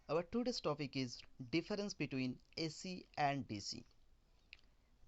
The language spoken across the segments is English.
Our today's topic is difference between AC and DC.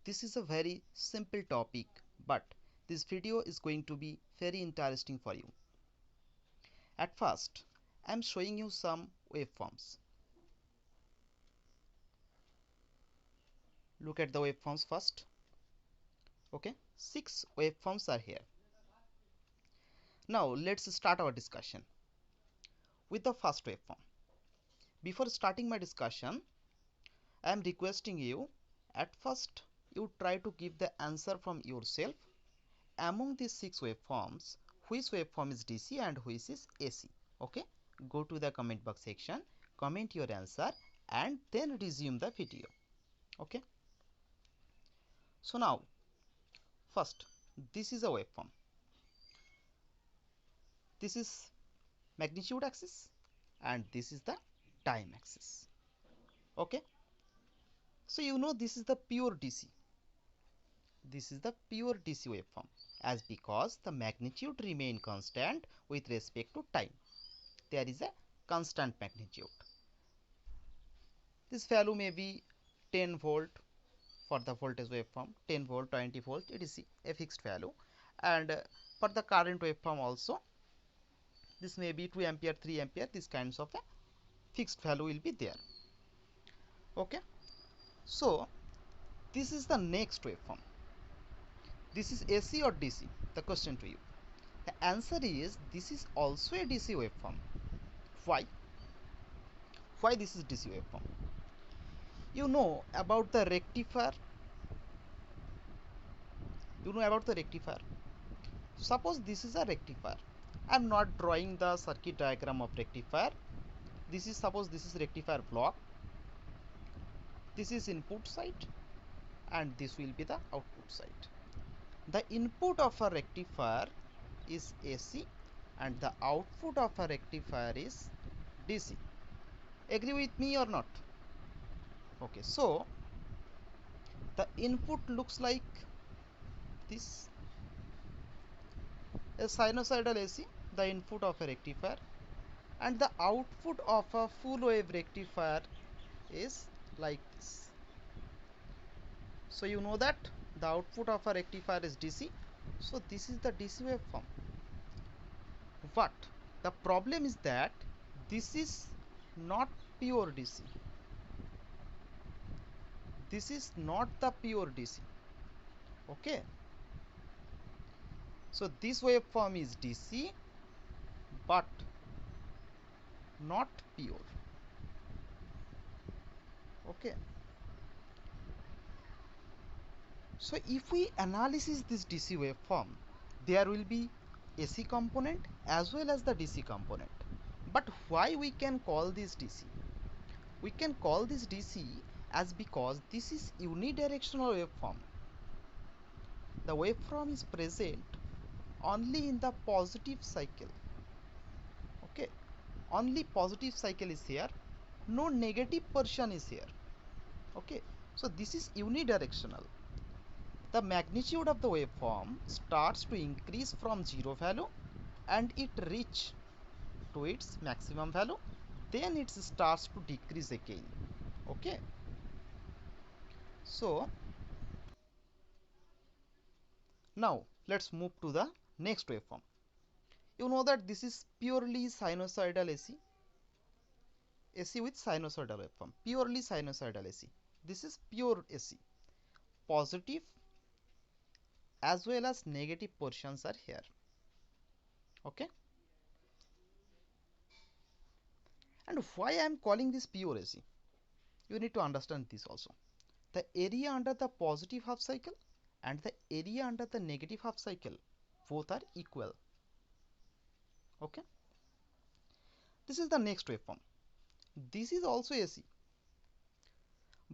This is a very simple topic, but this video is going to be very interesting for you. At first, I am showing you some waveforms. Look at the waveforms first. Okay, 6 waveforms are here. Now let's start our discussion with the first waveform. Before starting my discussion, I am requesting you at first you try to give the answer from yourself. Among these 6 waveforms, which waveform is DC and which is AC? Okay, go to the comment box section, comment your answer and then resume the video. Okay, so now first, this is a waveform. This is magnitude axis and this is the time axis. Okay, so you know this is the pure DC. This is the pure DC waveform, as because the magnitude remain constant with respect to time. There is a constant magnitude. This value may be 10 volt for the voltage waveform, 10 volt, 20 volt, it is a fixed value. And for the current waveform also, this may be 2 ampere, 3 ampere, this kinds of a fixed value will be there. Okay, so this is the next waveform. This is AC or DC? The question to you. The answer is this is also a DC waveform. Why? Why this is DC waveform? You know about the rectifier. Suppose this is a rectifier. I am not drawing the circuit diagram of rectifier. This is, suppose this is rectifier block. This is input side and this will be the output side. The input of a rectifier is AC and the output of a rectifier is DC. Agree with me or not? Okay, so the input looks like this, a sinusoidal AC, the input of a rectifier, and the output of a full wave rectifier is like this. So you know that the output of a rectifier is DC. So this is the DC waveform. But the problem is that this is not pure DC. This is not the pure DC. Okay. So this waveform is DC but not pure. Okay. So if we analyze this DC waveform, there will be AC component as well as the DC component. But why we can call this DC? We can call this DC as because this is unidirectional waveform. The waveform is present only in the positive cycle. Okay, only positive cycle is here, no negative portion is here. Okay, so this is unidirectional. The magnitude of the waveform starts to increase from 0 value and it reach to its maximum value, then it starts to decrease again. Okay, so now let's move to the next waveform. You know that this is purely sinusoidal AC. AC with sinusoidal waveform, purely sinusoidal AC. This is pure AC. Positive as well as negative portions are here. Okay, and why I am calling this pure AC? You need to understand this also. The area under the positive half cycle and the area under the negative half cycle both are equal. Okay, this is the next waveform. This is also AC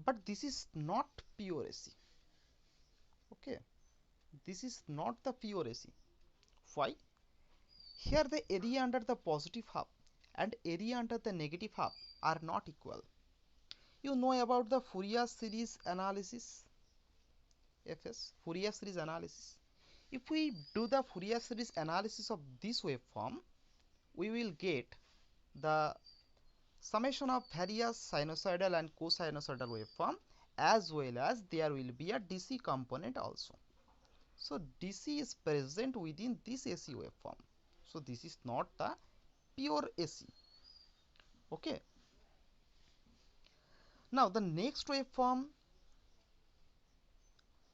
but this is not pure AC. Okay, this is not the pure AC. Why? Here the area under the positive half and area under the negative half are not equal. You know about the Fourier series analysis, FS, Fourier series analysis. If we do the Fourier series analysis of this waveform, we will get the summation of various sinusoidal and cosinusoidal waveform, as well as there will be a DC component also. So DC is present within this AC waveform. So this is not the pure AC. Okay. Now the next waveform,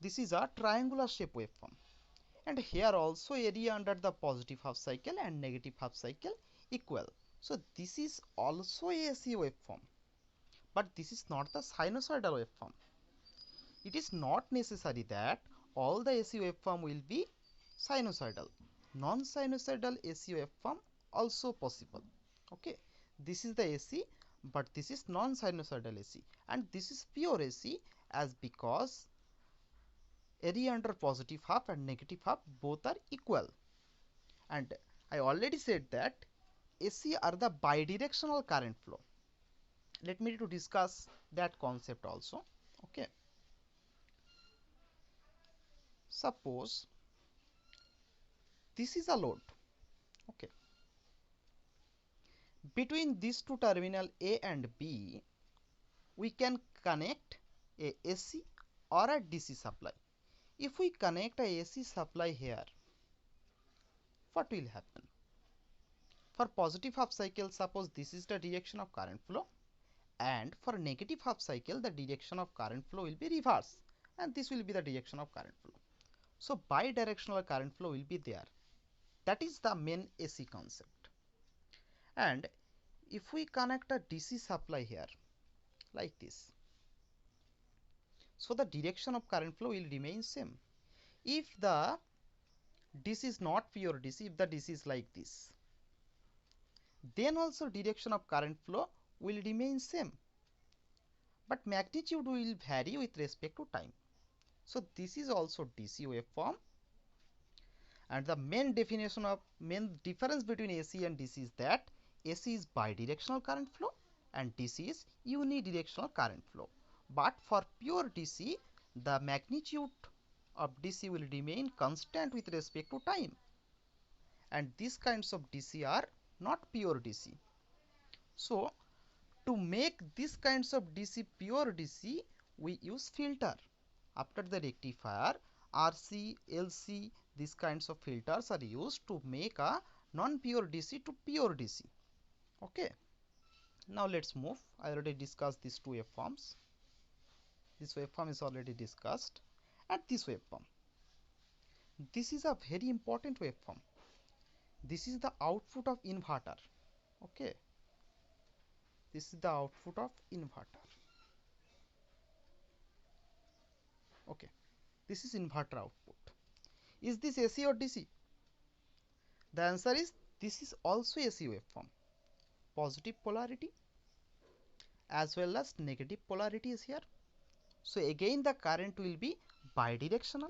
this is a triangular shape waveform, and here also area under the positive half cycle and negative half cycle equal. So this is also a AC waveform, but this is not the sinusoidal waveform. It is not necessary that all the AC waveform will be sinusoidal. Non-sinusoidal AC waveform also possible. Okay, this is the AC, but this is non-sinusoidal AC, and this is pure AC, as because area under positive half and negative half both are equal. And I already said that AC are the bidirectional current flow. Let me to discuss that concept also. Okay, suppose this is a load. Okay, between these two terminal A and B we can connect a AC or a DC supply. If we connect a AC supply here, what will happen? For positive half cycle, suppose this is the direction of current flow, and for negative half cycle the direction of current flow will be reverse, and this will be the direction of current flow. So bidirectional current flow will be there. That is the main AC concept. And if we connect a DC supply here like this, so the direction of current flow will remain same. If the DC is not pure DC, if the DC is like this, then also direction of current flow will remain same, but magnitude will vary with respect to time. So this is also DC waveform, and the main difference between AC and DC is that AC is bidirectional current flow and DC is unidirectional current flow. But for pure DC, the magnitude of DC will remain constant with respect to time, and these kinds of DC are not pure DC. So to make these kinds of DC pure DC, we use filter. After the rectifier, RC, LC, these kinds of filters are used to make a non-pure DC to pure DC. Okay. Now let's move. I already discussed these two waveforms. This waveform is already discussed. And this waveform. This is a very important waveform. This is the output of inverter. Okay. This is the output of inverter. Okay. This is inverter output. Is this AC or DC? The answer is this is also AC waveform. Positive polarity as well as negative polarity is here. So again the current will be bidirectional.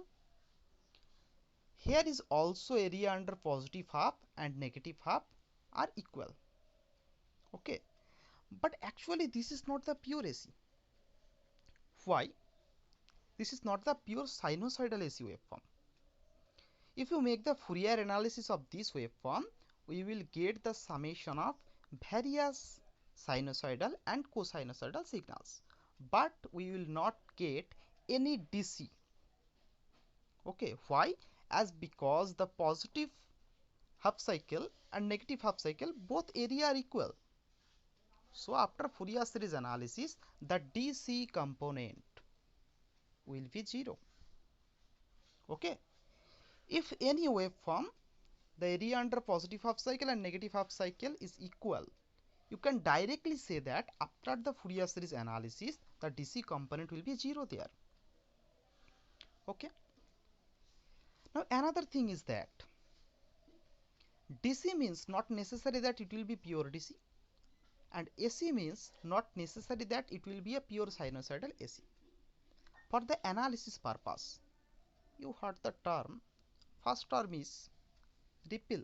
Here is also area under positive half and negative half are equal. Okay, but actually this is not the pure AC. Why? This is not the pure sinusoidal AC waveform. If you make the Fourier analysis of this waveform, we will get the summation of various sinusoidal and cosinusoidal signals, but we will not get any DC. Okay, why? As because the positive half cycle and negative half cycle both area are equal. So after Fourier series analysis, the DC component will be 0. Okay, if any waveform the area under positive half cycle and negative half cycle is equal, you can directly say that after the Fourier series analysis the DC component will be 0 there. Okay, now another thing is that DC means not necessary that it will be pure DC, and AC means not necessary that it will be a pure sinusoidal AC. For the analysis purpose, you heard the term, first term is ripple.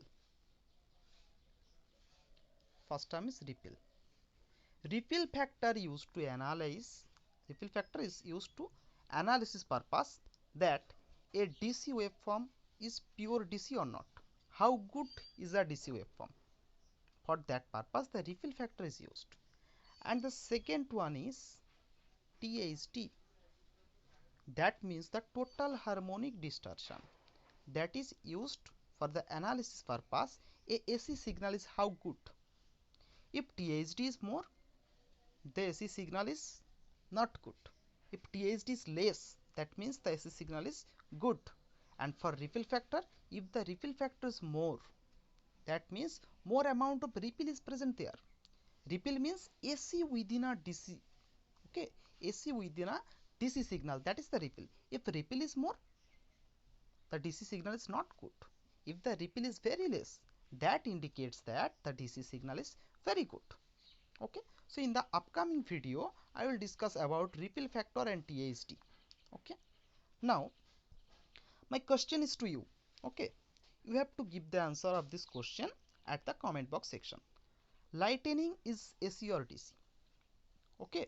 First term is ripple. Ripple factor used to analyze, ripple factor is used to analysis purpose that a DC waveform is pure DC or not. How good is a DC waveform? For that purpose the ripple factor is used. And the second one is THD, that means the total harmonic distortion, that is used for the analysis purpose. A AC signal is how good. If THD is more, the AC signal is not good. If THD is less, that means the AC signal is good. And for ripple factor, if the ripple factor is more, that means more amount of ripple is present there. Ripple means AC within a DC. Okay, AC within a DC signal, that is the ripple. If ripple is more, the DC signal is not good. If the ripple is very less, that indicates that the DC signal is very good. Okay, so in the upcoming video I will discuss about ripple factor and THD. Okay, now my question is to you. Okay, you have to give the answer of this question at the comment box section. Lightning is AC or DC? Okay,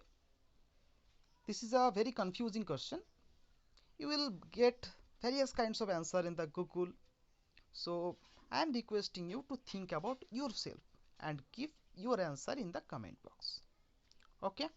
this is a very confusing question. You will get various kinds of answer in the Google. So I am requesting you to think about yourself and give your answer in the comment box. Okay.